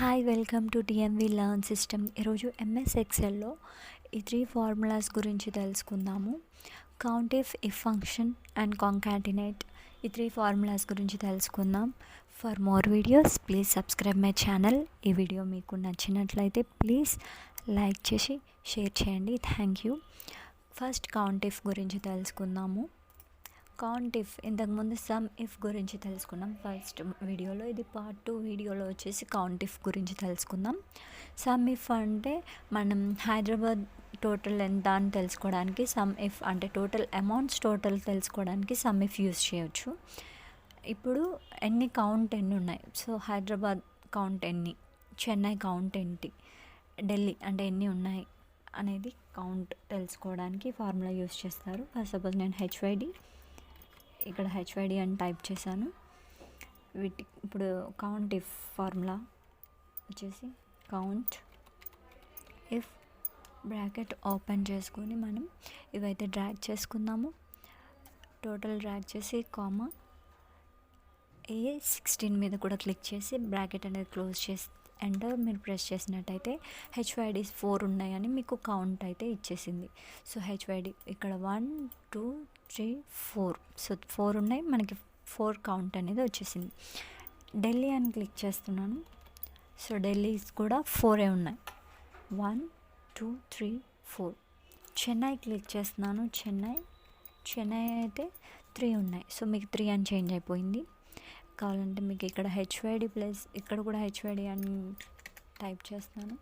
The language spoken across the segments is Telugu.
Hi welcome to TMV learn system. ఈరోజు ఎంఎస్ ఎక్సెల్లో ఈ 3 ఫార్ములాస్ గురించి తెలుసుకుందాము. కౌంట్ ఇఫ్ ఫంక్షన్ అండ్ కాంకాటినేట్, ఈ 3 ఫార్ములాస్ గురించి తెలుసుకుందాం. For more videos please subscribe my channel. ఈ వీడియో మీకు నచ్చినట్లయితే ప్లీజ్ లైక్ చేసి షేర్ చేయండి. Thank you. First count if గురించి తెలుసుకుందాము. కౌంట్ ఇఫ్ ఇంతకుముందు సమ్ ఇఫ్ గురించి తెలుసుకున్నాం ఫస్ట్ వీడియోలో. ఇది పార్ట్ 2 వీడియోలో వచ్చేసి కౌంట్ ఇఫ్ గురించి తెలుసుకుందాం. సమ్ ఇఫ్ అంటే మనం హైదరాబాద్ టోటల్ ఎంత అని తెలుసుకోవడానికి సమ్ ఇఫ్ అంటే టోటల్ అమౌంట్స్ టోటల్ తెలుసుకోవడానికి సమ్ ఇఫ్ యూజ్ చేయొచ్చు. ఇప్పుడు ఎన్ని ఉన్నాయి, సో హైదరాబాద్ కౌంట్ ఎన్ని, చెన్నై కౌంట్ ఏంటి, ఢిల్లీ అంటే ఎన్ని ఉన్నాయి అనేది కౌంట్ తెలుసుకోవడానికి ఫార్ములా యూజ్ చేస్తారు. ఫర్ సపోజ్ నేను ఇక్కడ హెచ్వైడి అని టైప్ చేశాను. ఇప్పుడు కౌంట్ ఇఫ్ ఫార్ములా వచ్చేసి కౌంట్ ఇఫ్ బ్రాకెట్ ఓపెన్ చేసుకొని మనం ఇవైతే డ్రాగ్ చేసుకుందాము. టోటల్ డ్రాగ్ చేసి కామా A16 మీద కూడా క్లిక్ చేసి బ్రాకెట్ అనేది క్లోజ్ చేసి ఎంటర్ మీరు ప్రెస్ చేసినట్టయితే హెచ్వైడి 4 ఉన్నాయని మీకు కౌంట్ అయితే ఇచ్చేసింది. సో హెచ్వైడి ఇక్కడ 1 2 3 4, సో 4 ఉన్నాయి, మనకి 4 కౌంట్ అనేది వచ్చేసింది. ఢిల్లీ అని క్లిక్ చేస్తున్నాను. సో ఢిల్లీ కూడా 4 ఉన్నాయి, 1 2 3 4. చెన్నై క్లిక్ చేస్తున్నాను. చెన్నై అయితే 3 ఉన్నాయి, సో మీకు 3 అని చేంజ్ అయిపోయింది. కావాలంటే మీకు ఇక్కడ హెచ్వైడి ప్లస్ ఇక్కడ కూడా హెచ్వైడి అని టైప్ చేస్తున్నాను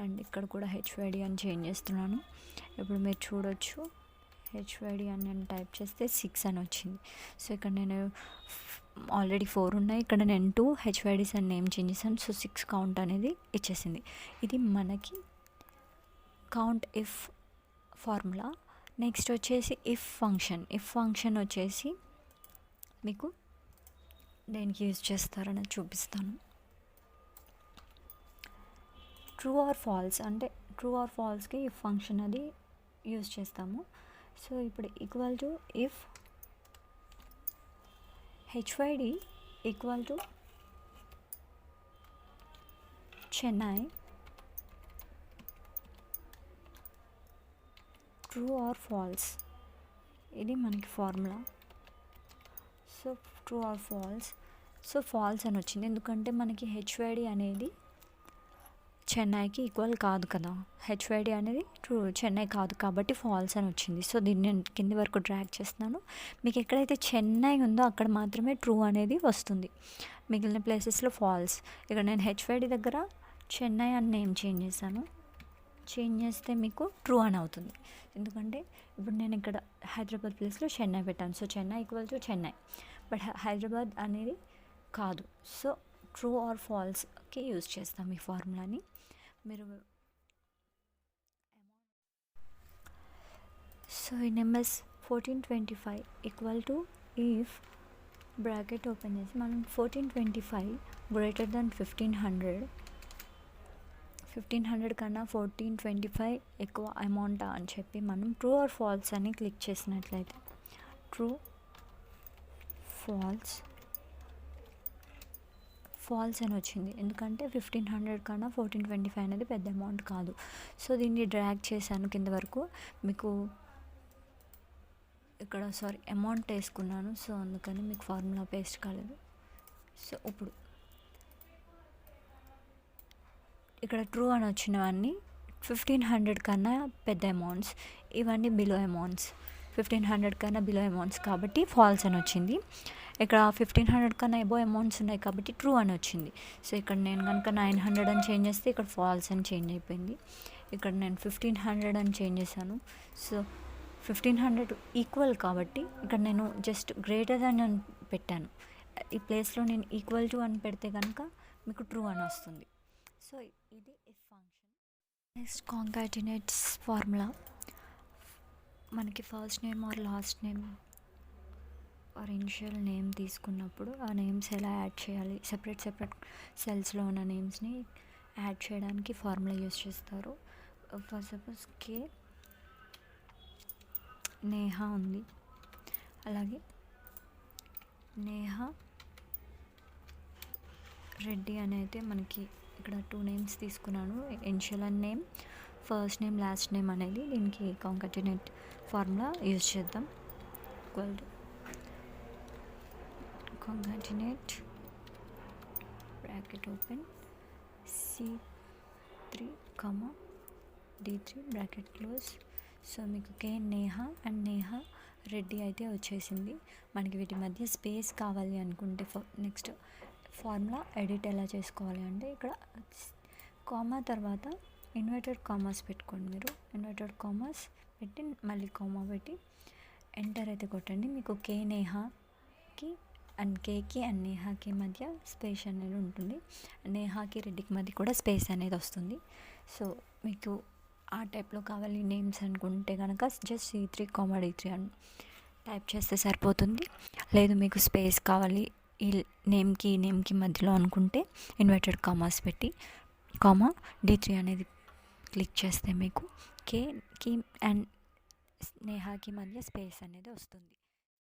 అండ్ ఇక్కడ కూడా హెచ్వైడి అని చేంజ్ చేస్తున్నాను. ఇప్పుడు మీరు చూడొచ్చు హెచ్వైడి అని నేను టైప్ చేస్తే 6 అని వచ్చింది. సో ఇక్కడ నేను ఆల్రెడీ 4 ఉన్నాయి, ఇక్కడ నేను 2 హెచ్వైడీస్ అని నేమ్ చేంజ్ చేశాను. సో 6 కౌంట్ అనేది ఇచ్చేసింది. ఇది మనకి కౌంట్ ఇఫ్ ఫార్ములా. నెక్స్ట్ వచ్చేసి ఇఫ్ ఫంక్షన్ వచ్చేసి మీకు దేనికి యూజ్ చేస్తారని చూపిస్తాను. ట్రూ ఆర్ ఫాల్స్ అంటే ట్రూ ఆర్ ఫాల్స్కి ఇఫ్ ఫంక్షన్ అది యూజ్ చేస్తాము. సో ఇప్పుడు equal to if HYD equal to Chennai true or false, ఇది మనకి formula. So true or false, so false అని వచ్చింది ఎందుకంటే మనకి హెచ్వైడి అనేది చెన్నైకి ఈక్వల్ కాదు కదా, హెచ్వైడి అనేది చెన్నై కాదు కాబట్టి ఫాల్స్ అని వచ్చింది. సో దీన్ని నేను కింది వరకు డ్రాగ్ చేస్తున్నాను. మీకు ఎక్కడైతే చెన్నై ఉందో అక్కడ మాత్రమే ట్రూ అనేది వస్తుంది, మిగిలిన ప్లేసెస్లో ఫాల్స్. ఇక్కడ నేను హెచ్వైడి దగ్గర చెన్నై అని నేమ్ చేంజ్ చేశాను. చేంజ్ చేస్తే మీకు ట్రూ అని అవుతుంది, ఎందుకంటే ఇప్పుడు నేను ఇక్కడ హైదరాబాద్ ప్లేస్లో చెన్నై పెట్టాను. So Chennai equal to Chennai, but Hyderabad అనేది కాదు. సో ట్రూ ఆర్ ఫాల్స్కి యూజ్ చేస్తాం ఈ ఫార్ములాని. మీరు so in MS 1425 equal to if bracket open చేసి మనం 1425 గ్రేటర్ దెన్ 1500 కన్నా 1425 ఎక్కువ అమౌంటా అని చెప్పి మనం ట్రూ ఆర్ ఫాల్స్ అని క్లిక్ చేసినట్లయితే ట్రూ ఫాల్స్ అని వచ్చింది, ఎందుకంటే 1500 కన్నా 1425 అనేది పెద్ద అమౌంట్ కాదు. సో దీన్ని డ్రాగ్ చేశాను కింద వరకు. మీకు ఇక్కడ అమౌంట్ వేసుకున్నాను, సో అందుకని మీకు ఫార్ములా పేస్ట్ కాలేదు. సో ఇప్పుడు ఇక్కడ ట్రూ అని వచ్చినవన్నీ 1500 కన్నా పెద్ద అమౌంట్స్, ఇవన్నీ బిలో అమౌంట్స్. 1500 కన్నా బిలో అమౌంట్స్ కాబట్టి ఫాల్స్ అని వచ్చింది. ఇక్కడ 1500 కన్నా ఎబో అమౌంట్స్ ఉన్నాయి కాబట్టి ట్రూ అని వచ్చింది. సో ఇక్కడ నేను కనుక 900 అని చేంజ్ చేస్తే ఇక్కడ ఫాల్స్ అని చేంజ్ అయిపోయింది. ఇక్కడ నేను 1500 అని చేంజ్ చేశాను. సో 1500 ఈక్వల్ కాబట్టి ఇక్కడ నేను జస్ట్ గ్రేటర్ దాన్ అని పెట్టాను. ఈ ప్లేస్లో నేను ఈక్వల్ టు అని పెడితే కనుక మీకు ట్రూ అని వస్తుంది. సో ఇది if function. Next concatenates formula. మనకి first name or last name or initial name తీసుకున్నప్పుడు ఆ నేమ్స్ ఎలా యాడ్ చేయాలి, సెపరేట్ సెల్స్లో ఉన్న నేమ్స్ని యాడ్ చేయడానికి ఫార్ములా యూజ్ చేస్తారు. ఫర్ సపోజ్ నేహా ఉంది, అలాగే నేహా రెడ్డి అని అయితే మనకి ఇక్కడ 2 నేమ్స్ తీసుకున్నాను. Initial and name, first name last name అనేది దీనికి కాంకాటినేట్ ఫార్ములా యూజ్ చేద్దాం. Equal to కాంకాటినేట్ bracket open C3, D3 bracket close. So మీకు కే నేహ అండ్ నేహ రెడ్డి అయితే వచ్చేసింది. మనకి వీటి మధ్య స్పేస్ కావాలి అనుకుంటే నెక్స్ట్ ఫార్ములా ఎడిట్ ఎలా చేసుకోవాలి అంటే ఇక్కడ కామా తర్వాత ఇన్వర్టెడ్ కామాస్ పెట్టుకోండి. మీరు ఇన్వర్టెడ్ కామాస్ పెట్టి మళ్ళీ కామా పెట్టి ఎంటర్ అయితే కొట్టండి. మీకు కే నేహాకి అండ్ కేకి అండ్ నేహాకి మధ్య స్పేస్ అనేది ఉంటుంది. నేహాకి రెడ్డికి మధ్య కూడా స్పేస్ అనేది వస్తుంది. సో మీకు ఆ టైప్లో కావాలి నేమ్స్ అనుకుంటే కనుక జస్ట్ C3, D3 అని టైప్ చేస్తే సరిపోతుంది. లేదు మీకు స్పేస్ కావాలి ఈ నేమ్కి మధ్యలో అనుకుంటే ఇన్వర్టెడ్ కామాస్ పెట్టి D3 అనేది క్లిక్ చేస్తే మీకు కేకి అండ్ నేహాకి మధ్య స్పేస్ అనేది వస్తుంది.